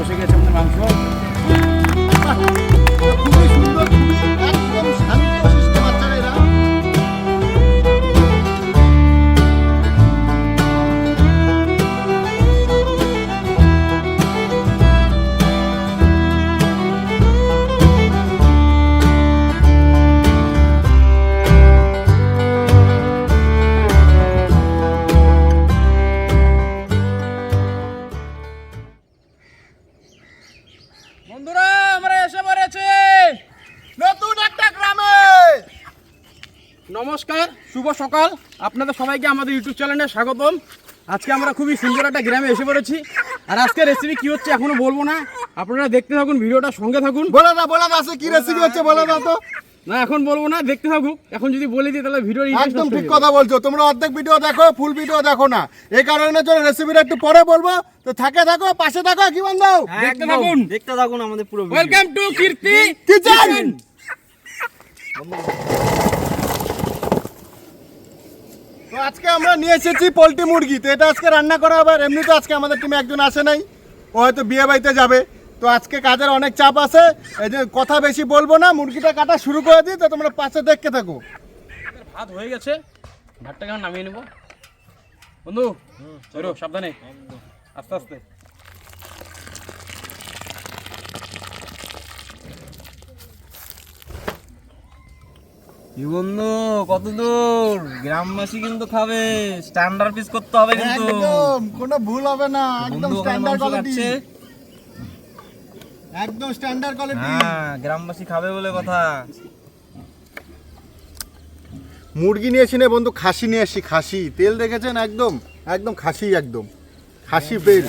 বসে গেছে আমাদের মাংস। খুবই সুন্দর, একদম শান্ত শিষ্ট বাচ্চারা এরা। বন্ধুরা আমরা এসে পড়েছি নতুন একটা গ্রামে। নমস্কার, শুভ সকাল। আপনাদের সবাইকে আমাদের ইউটিউব চ্যানেলে স্বাগতম। আজকে আমরা খুবই সুন্দর একটা গ্রামে এসে পড়েছি। আর আজকে রেসিপি কি হচ্ছে এখনো বলবো না, আপনারা দেখতে থাকুন, ভিডিওটা সঙ্গে থাকুন। বলে দাও আছে কি রেসিপি হচ্ছে, বলে দাও তো। না এখন বলবো না, দেখতে থাকুক। এখন যদি বলে দিই তাহলে ভিডিও একদম ঠিক কথা বলছো, তোমরা অর্ধেক ভিডিও দেখো, ফুল ভিডিও দেখো না। এই কারণে জন্য রেসিপিটা একটু পরে বলবো, তো থাকো পাশে থাকো। কি বন্ধু, দেখতে থাকুন আমাদের পুরো video. Welcome to Kirti kitchen. তো আজকে আমরা নিয়ে এসেছি পোলট্রি মুরগি। তো এটা আজকে রান্না করা হবে। আর এমনি তো আজকে আমাদের টিমে একজন আসে নাই, ও হয়তো বিয়ে বাড়িতে যাবে। তো আজকে কাজের অনেক চাপ আছে, এই যে কথা বেশি বলবো না, মুরগিটা কাটা শুরু করে দিই। তো তোমরা পাশে দেখতে থাকো। ভাত হয়ে গেছে, ভাতটা কেমন নামিয়ে নেবো বন্ধু। চলো সাবধানে, আস্তে আস্তে। কি বন্ধু, কত দূর? গ্রামবাসী কিন্তু খাবে, স্ট্যান্ডার্ড পিস করতে হবে কিন্তু। একদম কোনো ভুল হবে না, একদম বন্ধু ওখানে স্ট্যান্ডার্ড মাংস কোয়ালিটি, কাটছে। একদম স্ট্যান্ডার্ড কোয়ালিটি। হ্যাঁ, গ্রামবাসী খাবে বলে কথা। মুরগি নিয়েছি না বন্ধু, খাসি নিয়ে এসছি। খাসি তেল দেখেছেন, একদম একদম খাসি, একদম খাসি ফেল,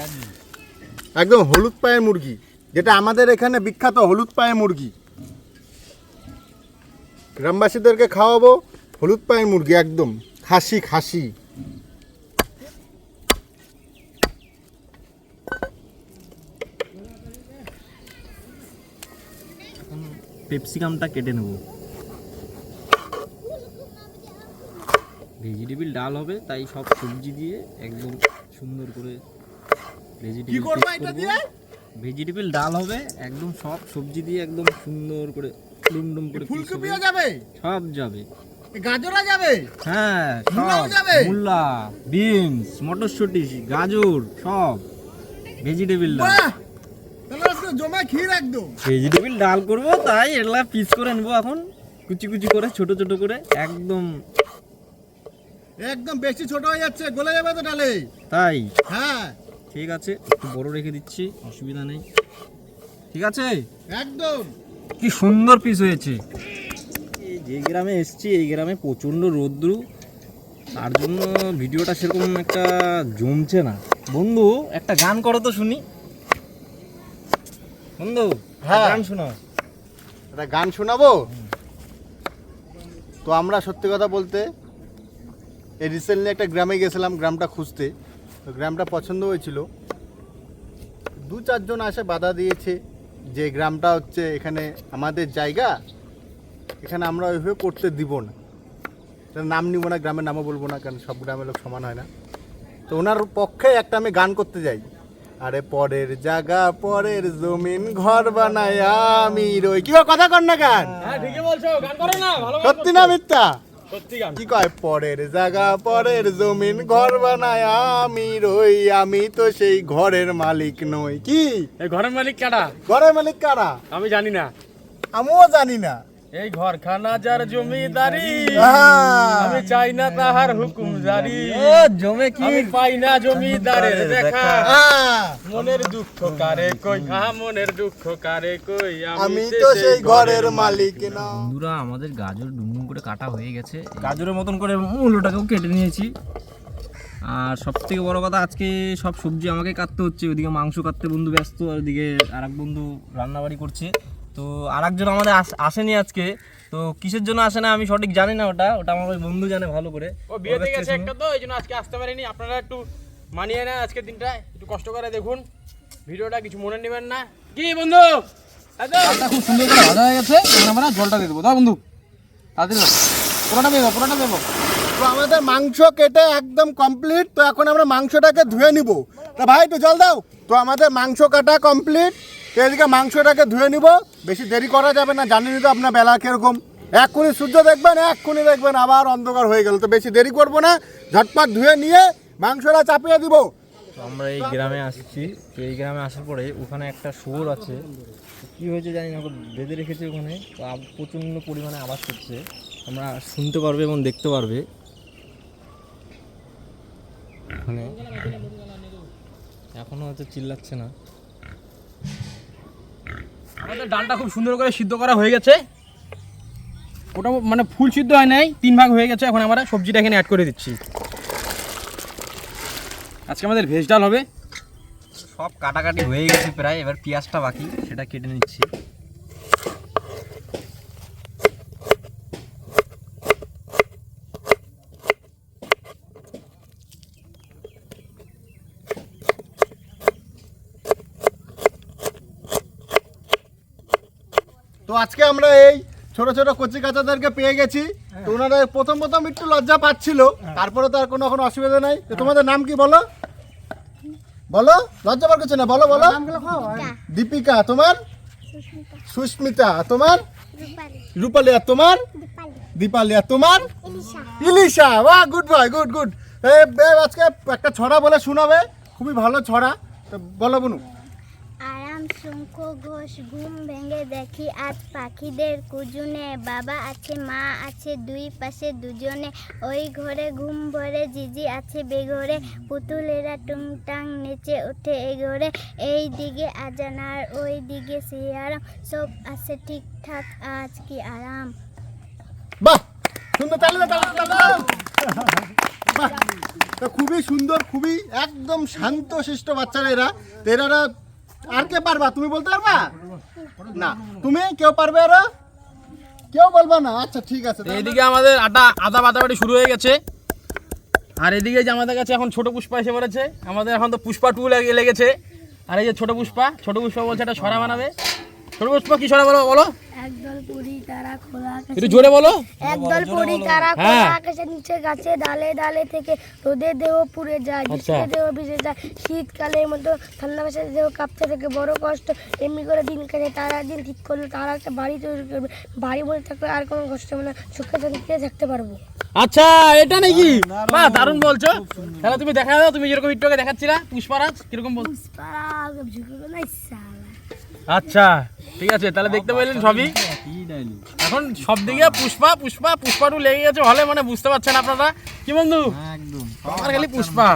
একদম হলুদ পায়ের মুরগি, যেটা আমাদের এখানে বিখ্যাত হলুদ পায়ের মুরগি। গ্রামবাসীদেরকে খাওয়াবো হলুদ পায়ের মুরগি, একদম খাসি খাসি। পেপসিকামটা কেটে নেব। ভেজিটেবিল ডাল হবে, তাই সব সবজি দিয়ে একদম সুন্দর করে ভেজিটেবিল ডাল হবে, একদম সব সবজি দিয়ে একদম সুন্দর করে ডুমডুম করে ফুলকপিও যাবে, সব যাবে, গাজরা যাবে, হ্যাঁ মূলাও সব যাবে। মূলা, বিনস, মটরশুঁটি, গাজর, সব ভেজিটেবিল ডাল। বাহ, তাহলে আজকে জমা ক্ষীর একদম। ভেজিটেবিল ডাল করব, তাই এগুলা পিস করে নেবো এখন, কুচি কুচি করে, ছোট ছোট করে, একদম একদম বেশি ছোট হয়ে যাচ্ছে, গলে যাবে তো ডালে। তাই হ্যাঁ ঠিক আছে, একটু বড় রেখে দিচ্ছি, অসুবিধা নেই। ঠিক আছে, একদম। কি সুন্দর পিস হয়েছে। যে গ্রামে এসছি, এই গ্রামে প্রচণ্ড রৌদ্র, তার জন্য ভিডিওটা সেরকম একটা জমছে না। বন্ধু একটা গান করো তো শুনি। বন্ধু হ্যাঁ। গান শোনাও। একটা গান শোনাবো। তো আমরা সত্যি কথা বলতে এই রিসেন্টলি একটা গ্রামে গেছিলাম, গ্রামটা খুঁজতে। তো গ্রামটা পছন্দ হয়েছিল, 2-4 জন আসে বাধা দিয়েছে যে গ্রামটা হচ্ছে এখানে আমাদের জায়গা, এখানে আমরা ওইভাবে করতে দিব না। তার নাম নিব না, গ্রামের নামও বলবো না, কারণ সব গ্রামের লোক সমান হয় না। তো ওনার পক্ষে একটা আমি গান করতে যাই। আরে পরের জায়গা পরের জমিন ঘর বানায় আমি রই। কি কথা কর না গান? হ্যাঁ ঠিকই বলছো, গান করো না, ভালো গান সত্যি না মিথ্যা? সত্যি গান। কি কয়, পরের জায়গা পরের জমিন ঘর বানায় আমি রই, আমি তো সেই ঘরের মালিক নই। কি এই ঘরের মালিক কারা? ঘরের মালিক কারা আমি জানি না। আমিও জানি না। এই ঘরখানা যার জমিদারি, হ্যাঁ। আমি চাই না তাহার হুকুম জারি। ও জমে কি আমি পাই না জমিদারের দেখা, হ্যাঁ। মনের দুঃখ কারে কই, মনের দুঃখ কারে কই, আমি তো সেই ঘরের মালিক না। বন্ধুরা আমাদের গাজর ডুমডুম করে কাটা হয়ে গেছে, গাজরের মতন করে মূলোটাকেও কেটে নিয়েছি। আর সব থেকে বড় কথা, আজকে সব সবজি আমাকে কাটতে হচ্ছে। ওইদিকে মাংস কাটতে বন্ধু ব্যস্ত, আর ওইদিকে আর এক বন্ধু রান্নাবাড়ি করছে। তো আর একজন আমাদের আসেনি আজকে, তো কিসের জন্য আসে না আমি সঠিক জানি না, ওটা আমার ওই বন্ধু জানে ভালো করে। ও বিয়েতে গেছে একটা, তো এই জন্য আজকে আসতে পারেনি। আপনারা একটু মানিয়ে নেন, আজকের দিনটা একটু কষ্ট করে দেখুন ভিডিওটা, কিছু মনে নেবেন না। কি বন্ধু, ডালটা খুব সুন্দর করে ভাজা হয়ে গেছে, আমরা জলটা দিয়ে দেবো। দাও বন্ধু, তাড়াতাড়ি পুরোটা দেবো, পুরোটা দেবো। তো আমাদের মাংস কেটে একদম কমপ্লিট। তো এখন আমরা মাংসটাকে ধুয়ে নিব। তা ভাই একটু জল দাও। তো আমাদের মাংস কাটা কমপ্লিট। তো এদিকে মাংসটাকে ধুয়ে নিব, বেশি দেরি করা যাবে না, জানেনই তো আপনার বেলা কীরকম। এক্ষুনি সূর্য দেখবেন, এক্ষুনি দেখবেন আবার অন্ধকার হয়ে গেল। তো বেশি দেরি করব না, ঝটপট ধুয়ে নিয়ে মাংসটা চাপিয়ে দিব। তো আমরা এই গ্রামে আসছি, তো এই গ্রামে আসার পরে ওখানে একটা শুয়োর আছে, কি হয়েছে জানি না, ওকে বেঁধে রেখেছে ওখানে। তো প্রচণ্ড পরিমাণে আওয়াজ করছে, আমরা শুনতে পারবে এবং দেখতে পারবে। ওখানে এখনও হয়তো চিল্লাচ্ছে না। আমাদের ডালটা খুব সুন্দর করে সিদ্ধ করা হয়ে গেছে, ওটা মানে ফুল সিদ্ধ হয় নাই, 3 ভাগ হয়ে গেছে। এখন আমরা সবজিটা এখানে অ্যাড করে দিচ্ছি। আজকে আমাদের ভেজ ডাল হবে। সব কাটাকাটি হয়ে গেছে প্রায়, এবার পেঁয়াজটা বাকি, সেটা কেটে নিচ্ছি। তো আজকে আমরা এই ছোট ছোট কচি কাচাদেরকে পেয়ে গেছি। তো ওনাদের প্রথম প্রথম একটু লজ্জা পাচ্ছিল, তারপরে তো আর কোনো এখন অসুবিধা নাই। তো তোমাদের নাম কি বলো? বলো, লজ্জা পাওয়ার কিছু না, বলো বলো। দীপিকা। তোমার? সুস্মিতা। তোমার? রূপালী। আর তোমার? দীপালি। আর তোমার? ইলিশা। বাহ, গুড বয়, গুড গুড। আজকে একটা ছড়া বলে শোনাবে, খুবই ভালো ছড়া। তো বলো বনু। আরাম শঙ্খ ঘোষ ঘুম ভেঙে দেখি আজ পাখিদের কুজুনে, বাবা আছে মা আছে দুই পাশে দুজনে, ওই ঘরে ঘুম ভরে জিজি আছে বেঘরে, পুতুলেরা টুংটাং নেচে ওঠে এ ঘরে, এই দিকে আজানার ওই দিকে সিয়ারাম, সব আছে ঠিকঠাক আজ কি আরাম। বাহ, সুন্দর। তাহলে বাহ, তো খুবই সুন্দর, খুবই একদম শান্ত শিষ্ট বাচ্চারা এরা। তো এরা আর কে পারবা? তুমি বলতে পারবা না? তুমি কেউ পারবে? এরা কেউ বলবা না? আচ্ছা ঠিক আছে। এইদিকে আমাদের আদা বাটাবাটি শুরু হয়ে গেছে। আর এদিকে যে আমাদের কাছে এখন ছোট পুষ্পা এসে পড়েছে। আমাদের এখন তো পুষ্পা 2 লেগেছে। আর এই যে ছোট পুষ্পা বলছে একটা ছড়া বানাবে। ছোট পুষ্পা কি ছড়া বলো বলো? একদল পুরি তারা খোলা একটু জোরে বলো। একদল পুরি তারা খোলা আকাশের নিচে গাছে ডালে ডালে থেকে, রোদে দেহ পুড়ে যায়, বৃষ্টিতে দেহ ভিজে যায়, শীতকালের মতো ঠান্ডা বাসে দেহ কাঁপতে থাকে, বড় কষ্ট এমনি করে দিন কাটে। তারা দিন ঠিক করলো তারা একটা বাড়ি তৈরি করবে, বাড়ি মধ্যে থাকলে আর কোনো কষ্ট হবে না, সুখে শান্তিতে থাকতে পারবো। আচ্ছা, এটা নাকি? বাহ, দারুণ বলছো। তাহলে তুমি দেখা দাও, তুমি যেরকম একটু আগে দেখাচ্ছিলা পুষ্পারাজ কিরকম বল। আচ্ছা ঠিক আছে, তাহলে দেখতে পেলেন সবই। এখন সব দিকে পুষ্পা 2 লেগে গেছে হলে, মানে বুঝতে পারছেন আপনারা কি বন্ধু? একদম আমার খালি পুষ্পা।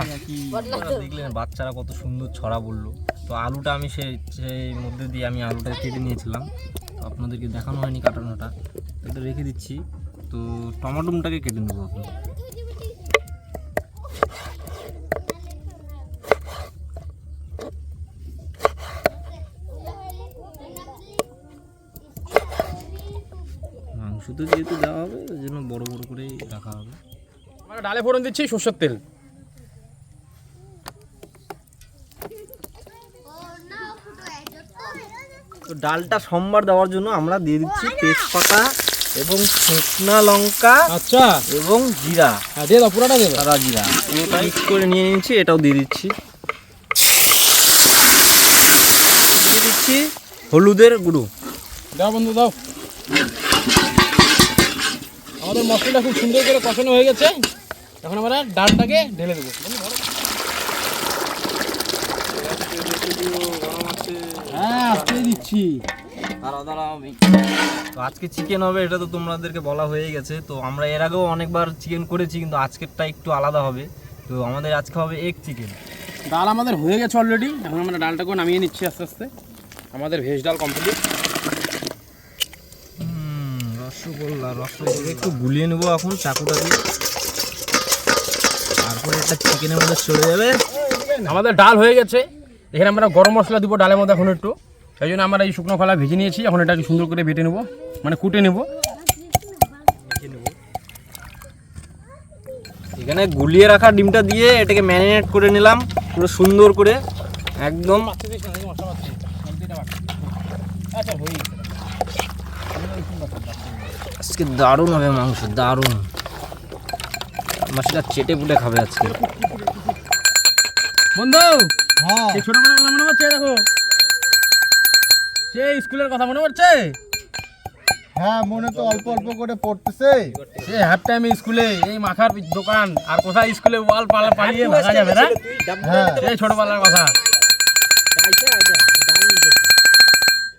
দেখলেন বাচ্চারা কত সুন্দর ছড়া বললো। তো আলুটা আমি সেই মধ্যে দিয়ে আমি আলুটা কেটে নিয়েছিলাম, তো আপনাদেরকে দেখানো হয়নি কাটানোটা, এটা রেখে দিচ্ছি। তো টমাটোমটাকে কেটে নেবো এখন। মাংস তো যেহেতু দেওয়া হবে ওই জন্য বড় বড় করেই রাখা হবে। আমরা ডালে ফোড়ন দিচ্ছি সরষের তেল। তো ডালটা সম্বার দেওয়ার জন্য আমরা দিয়ে দিচ্ছি তেজপাতা এবং শুকনা লঙ্কা, আচ্ছা, এবং জিরা। হ্যাঁ দিয়ে দাও, পুরোটা দেবো। সাদা জিরা মিক্স করে নিয়ে নিচ্ছি, এটাও দিয়ে দিচ্ছি। দিয়ে দিচ্ছি হলুদের গুঁড়ো। দাও বন্ধু দাও। আমাদের মশলাটা খুব সুন্দর করে কষানো হয়ে গেছে। এখন আমরা ডালটাকে ঢেলে দেবো। হ্যাঁ, আস্তে দিচ্ছি। তো আজকে চিকেন হবে, এটা তো তোমাদেরকে বলা হয়ে গেছে। তো আমরা এর আগেও অনেকবার চিকেন করেছি, কিন্তু আজকেরটা একটু আলাদা হবে। তো আমাদের আজকে হবে এগ চিকেন। ডাল আমাদের হয়ে গেছে অলরেডি। এখন আমরা ডালটাকেও নামিয়ে নিচ্ছি আস্তে আস্তে। আমাদের ভেজ ডাল কমপ্লিট। রসগোল্লা একটু গুলিয়ে নেবো এখন চাকুটা দিয়ে, তারপরে এটা চিকেনের মধ্যে চলে যাবে। আমাদের ডাল হয়ে গেছে। এখানে আমরা গরম মশলা দিব ডালের মধ্যে এখন একটু, সেই জন্য আমরা এই শুকনো খোলা ভেজে নিয়েছি। এখন এটাকে সুন্দর করে বেটে নেবো, মানে কুটে নেবো। এখানে গুলিয়ে রাখা ডিমটা দিয়ে এটাকে ম্যারিনেট করে নিলাম পুরো সুন্দর করে একদম। আজকে দারুণ হবে মাংস, দারুণ। মাছটা চেটে পুটে খাবে আজকে। বন্ধু হ্যাঁ এই ছোটবেলার কথা মনে পড়ছে? দেখো সেই স্কুলের কথা মনে পড়ছে? হ্যাঁ মনে তো অল্প অল্প করে পড়তেছে। সে হাফ টাইম স্কুলে এই মাখার দোকান, আর কোথায় স্কুলে ওয়াল পালিয়ে ভাগা যাবে না? হ্যাঁ সেই ছোটবেলার কথা।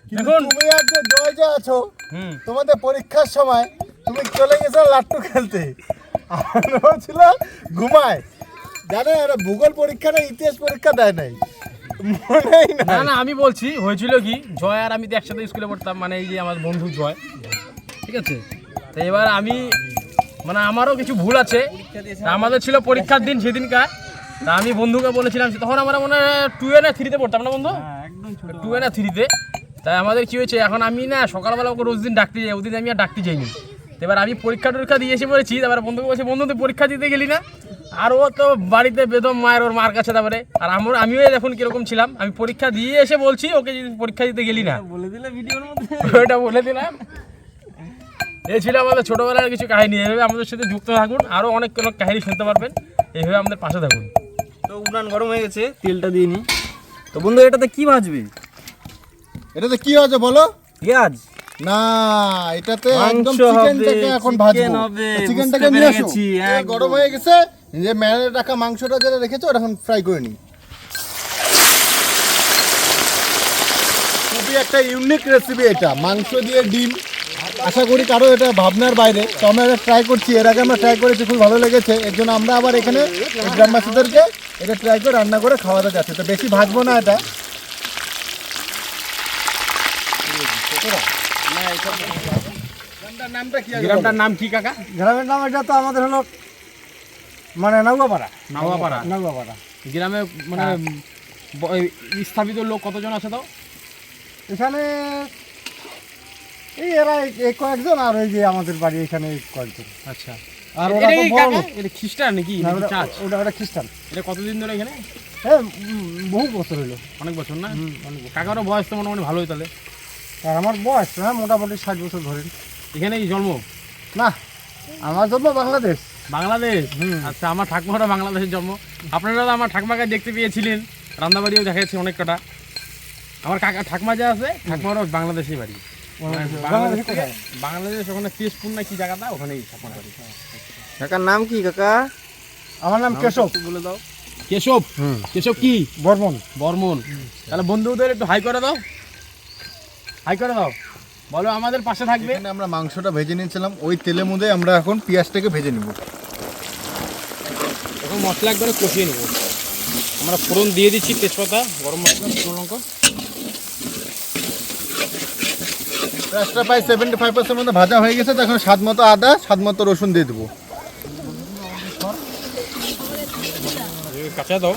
কিন্তু দেখুন। তুমি আর যে জয় যে আছো, হুম, তোমাদের পরীক্ষার সময় তুমি চলে গেছো লাট্টু খেলতে, আর ছিল ঘুমায়। জানো এরা ভূগোল পরীক্ষা না ইতিহাস পরীক্ষা দেয় নাই, মনেই না না। না আমি বলছি হয়েছিল কি, জয় আর আমি তো একসাথে স্কুলে পড়তাম, মানে এই যে আমার বন্ধু জয়, ঠিক আছে? তো এবার আমি মানে আমারও কিছু ভুল আছে। তা আমাদের ছিল পরীক্ষার দিন সেদিনকার, তা আমি বন্ধুকে বলেছিলাম, তখন আমরা মনে হয় 2 না 3-তে পড়তাম না বন্ধু? 2 না 3-তে। তাই আমাদের কি হয়েছে, এখন আমি না সকালবেলা ওকে রোজ দিন ডাকতে যাই, ওদিন আমি আর ডাকতে যাইনি। এবার আমি পরীক্ষা দিয়ে এসে পড়েছি, তারপরে বন্ধুকে বলছি, বন্ধু তুই পরীক্ষা দিতে গেলি না? আর ও তো বাড়িতে বেদম মায়ের, ওর মার কাছে। তারপরে আর আমিও এখন কিরকম ছিলাম, আমি পরীক্ষা দিয়ে এসে বলছি ওকে যে পরীক্ষা দিতে গেলি না, বলে দিলে ভিডিওর মধ্যে। ওটা বলে দিলাম। এই ছিল আমাদের ছোটবেলার কিছু কাহিনী। এইভাবে আমাদের সাথে যুক্ত থাকুন, আরও অনেক অনেক কাহিনী শুনতে পারবেন। এইভাবে আমাদের পাশে থাকুন। তো উনান গরম হয়ে গেছে, তেলটা দিয়ে নি। তো বন্ধু এটাতে কি ভাজবে? এটাতে কি আছে বলো? পেঁয়াজ না এটাতে একদম মাংস চিকেনটাকে হবে, এখন chicken ভাজবো। হবে, চিকেনটাকে বুঝতে নিয়ে পেরে আসো। গেছি, এটা একদম। গরম হয়ে গেছে, যে ম্যারিনেট রাখা মাংসটা যেটা রেখেছো ওটা এখন ফ্রাই করে নিই। খুবই একটা ইউনিক রেসিপি এটা, মাংস দিয়ে ডিম। আশা করি কারো এটা ভাবনার বাইরে, তো আমরা এটা ট্রাই করছি। এর আগে আমরা ট্রাই করেছি, খুব ভালো লেগেছে। এর জন্য আমরা আবার এখানে এই গ্রামবাসীদেরকে এটা ট্রাই করে রান্না করে খাওয়াতে যাচ্ছে। তো বেশি ভাজবো না এটা। নামটা কি? গ্রামটার নাম কি কাকা? গ্রামের নাম এটা তো আমাদের হলো মানে নাউয়াপাড়া। নাওয়াপাড়া। নাউয়াপাড়া গ্রামে মানে স্থাপিত লোক কতজন আছে তো? এখানে এই এরা এই কয়েকজন, আর ওই যে আমাদের বাড়ি এখানে এই কয়েকজন। আচ্ছা। আর এটা ওরা তো কি বড় কাকা? লোক। এটা খ্রিস্টান নাকি? না, নাকি ওটা- চার্চ? ওটা খ্রিস্টান। এটা কতদিন ধরে এখানে? হ্যাঁ বহু বছর হলো। অনেক বছর না? কাকারও বয়স তো মোটামুটি ভালোই তাহলে। আর আমার বয়স না মোটামুটি 60 বছর ধরেন। এখানেই জন্ম? না আমার জন্ম বাংলাদেশ। বাংলাদেশ? আচ্ছা, আমার ঠাকুমারও বাংলাদেশের জন্ম। আপনারা তো আমার ঠাকুমাকে দেখতে পেয়েছিলেন, রান্নাবাড়িও দেখাচ্ছি অনেক কটা। আমার কাকা ঠাকুমা যা আছে, ঠাকুমারও বাংলাদেশেই বাড়ি। বাংলাদেশ থেকে বাংলাদেশ ওখানে তেজপুর না কি জায়গাটা, ওখানেই ঠাকুমার বাড়ি। কাকার নাম কি কাকা? আমার নাম কেশব। বলে দাও। কেশব? কেশব কি? বর্মন। বর্মন। তাহলে বন্ধুদের একটু হাই করে দাও, হাই করে দাও, বলো আমাদের পাশে থাকবে। এখানে আমরা মাংসটা ভেজে নিয়েছিলাম, ওই তেলের মধ্যে আমরা এখন পেঁয়াজটাকে ভেজে নিব। এখন মশলা একবারে কষিয়ে নেব। আমরা ফোড়ন দিয়ে দিচ্ছি, তেজপাতা, গরম মশলা, শুকনো লঙ্কা। পেঁয়াজটা প্রায় 75% মতো ভাজা হয়ে গেছে। তো এখন স্বাদ মতো আদা, স্বাদ মতো রসুন দিয়ে দেবো। কাঁচা দাও,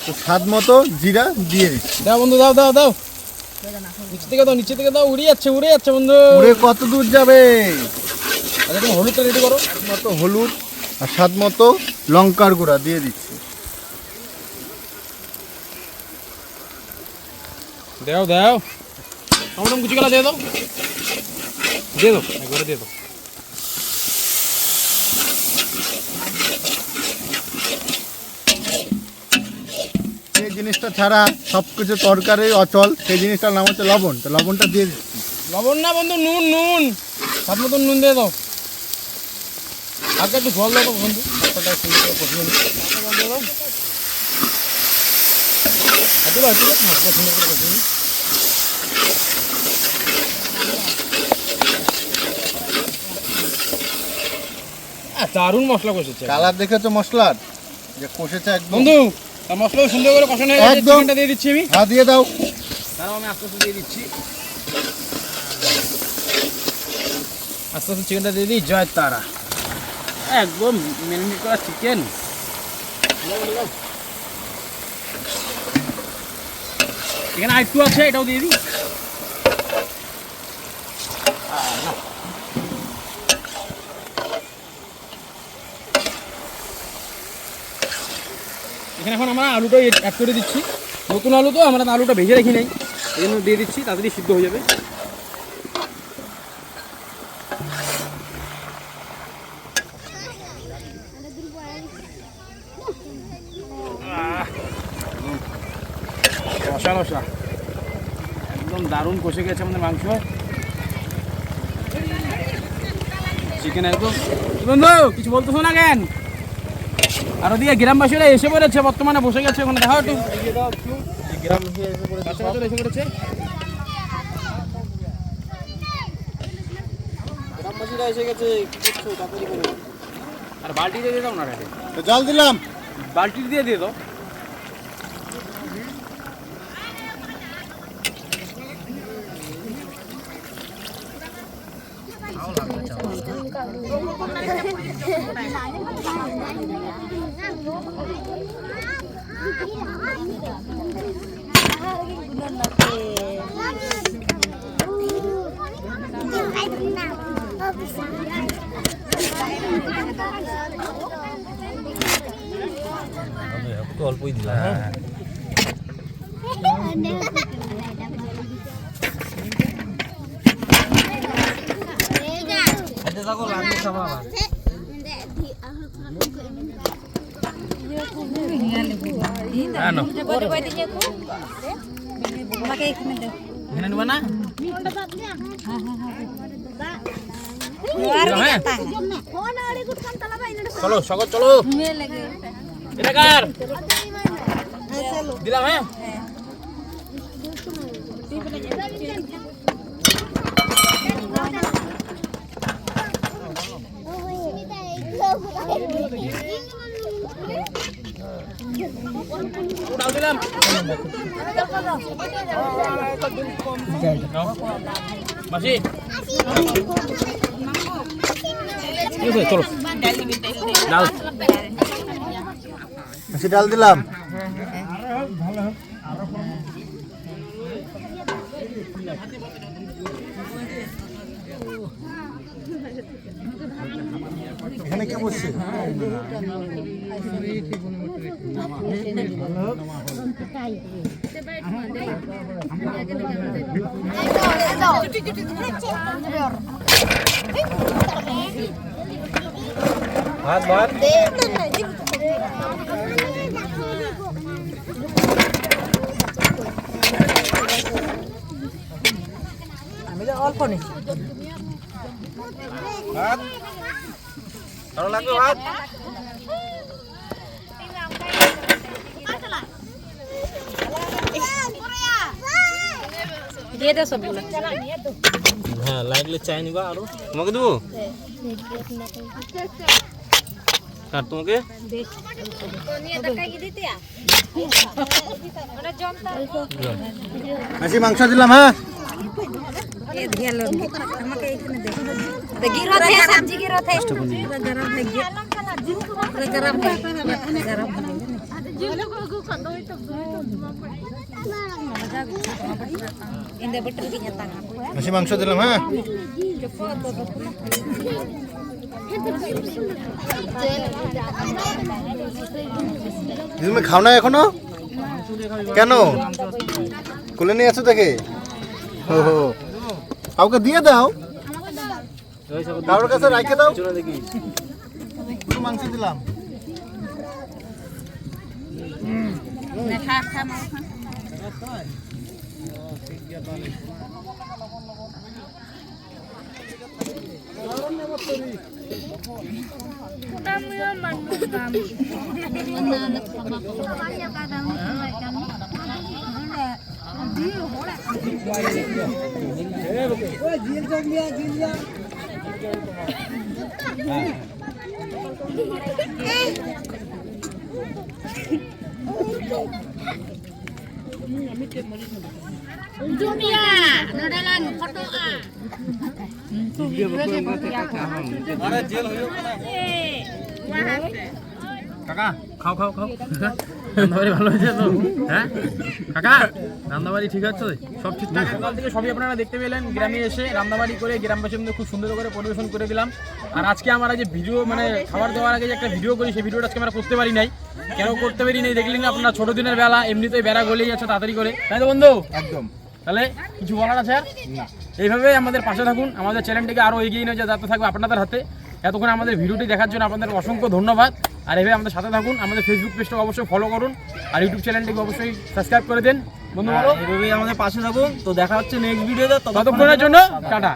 তো স্বাদ মতো জিরা দিয়ে দিচ্ছি। দাও বন্ধু, দাও দাও দাও, নিচে থেকে দাও, নিচে থেকে দাও, উড়ে যাচ্ছে বন্ধু। পুরে কত দূর যাবে? আচ্ছা তুমি হলুদটা রেডি করো। মতো হলুদ আর স্বাদ মতো লঙ্কার গুঁড়া দিয়ে দিচ্ছি। দাও দাও, টমেটো কুচি গেলা দিয়ে দাও, দিয়ে দাও, একবারে দিয়ে দাও। এই জিনিসটা ছাড়া সব কিছু তরকারি অচল, সেই জিনিসটার নাম হচ্ছে লবণ। তো লবণটা দিয়ে দিচ্ছি। লবণ না বন্ধু, নুন, নুন, স্বাদ মতন নুন দিয়ে দাও। আগে একটু জল দাও বন্ধু, মশলাটা সুন্দর করে কষিয়ে নিই। জল দিয়ে দাও। এত দাও, একটু দাও, মশলা সুন্দর করে কষিয়ে নিই। দারুণ মশলা কষেছে কালার দেখেছো মশলার যে কষেছে একদম। বন্ধু। তা মশলা সুন্দর করে কষানো হয়ে গেছে, একদম। চিকেনটা দিয়ে দিচ্ছি আমি। হ্যাঁ দিয়ে দাও। দাঁড়াও, আমি আস্তে আস্তে দিয়ে দিচ্ছি, আস্তে আস্তে চিকেনটা দিয়ে দিই। জয় তারা, একদম ম্যারিনেট করা চিকেন। এখানে আরেকটু আছে, এটাও দিয়ে দিই। এখানে এখন আমরা আলুটা অ্যাড করে দিচ্ছি। নতুন আলু তো, আমরা আলুটা ভেজে রাখি নাই, এই জন্য দিয়ে দিচ্ছি, তাড়াতাড়ি সিদ্ধ হয়ে যাবে। রসা রসা একদম দারুণ কষে গেছে আমাদের মাংস। চিকেন একদম বন্ধু কিছু বলতেছো না কেন? আর ওদিকে গ্রামবাসীরা এসে পড়েছে, বর্তমানে বসে গেছে ওখানে, দেখাও একটু। বাচ্চা এসে পড়েছে, গ্রামবাসীরা এসে গেছে, কি করছো তাড়াতাড়ি করো। আর বালতি দিয়ে দাও না, জল দিলাম। বালতি দিয়ে দিয়ে দাও। অল্পই দিলাম। হ্যাঁ খেতে থাকো, লাগবে খাবো আবার। এখানে নেবা না? চলো সকল চলো, এটা কার দিলাম? হ্যাঁ ডাল দিলাম। মাসি চলো ডাল, বেশি ডাল দিলাম। এখানে কে বসছে? ভাত ভাত অল্প নেই, ভাত ভালো লাগবে ভাত। দিয়ে দে সবগুলো। হ্যাঁ লাগলে চাই নিবা আরো, তোমাকে দেবো? কার তোমাকে? বেশি মাংস দিলাম। হ্যাঁ আমাকে এখানে দে। গিরত है सब्जी गिरत है, गरम है, गरम है, गरम है। इंदे बटर की nyata বেশি মাংস দিলাম। হ্যাঁ তুমি খাও না এখনো? কেন কোলে নিয়ে আছো দেখে? ও হো, কাউকে দিয়ে দাও, কারোর কাছে রাখে দাও। দেখি একটু মাংস দিলাম। खा खा কাকা খাও খাও খাও, রান্নাবাড়ি ভালো হয়েছে তো? হ্যাঁ কাকা রান্নাবাড়ি ঠিক আছে, সব ঠিকঠাক? সকাল থেকে সবই আপনারা দেখতে পেলেন, গ্রামে এসে রান্নাবাড়ি করে গ্রামবাসীর মধ্যে খুব সুন্দর করে পরিবেশন করে দিলাম। আর আজকে আমরা যে ভিডিও মানে খাবার দেওয়ার আগে যে একটা ভিডিও করি, সেই ভিডিওটা আজকে আমরা করতে পারি নাই। কেন করতে পারি নাই দেখলেন না আপনার, ছোট দিনের বেলা এমনিতেই বেড়া গলেই যাচ্ছে তাড়াতাড়ি করে, তাই তো বন্ধু? একদম। তাহলে কিছু বলার আছে আর? এইভাবে আমাদের পাশে থাকুন, আমাদের চ্যানেলটিকে আরও এগিয়ে নিয়ে যেতে থাকবে আপনাদের হাতে। এতক্ষণ আমাদের ভিডিওটি দেখার জন্য আপনাদের অসংখ্য ধন্যবাদ। আর এভাবে আমাদের সাথে থাকুন, আমাদের ফেসবুক পেজটাকে অবশ্যই ফলো করুন, আর ইউটিউব চ্যানেলটিকে অবশ্যই সাবস্ক্রাইব করে দেন। বন্ধু বলো এভাবেই আমাদের পাশে থাকুন। তো দেখা হচ্ছে নেক্সট ভিডিওতে। ততক্ষণের জন্য টাটা।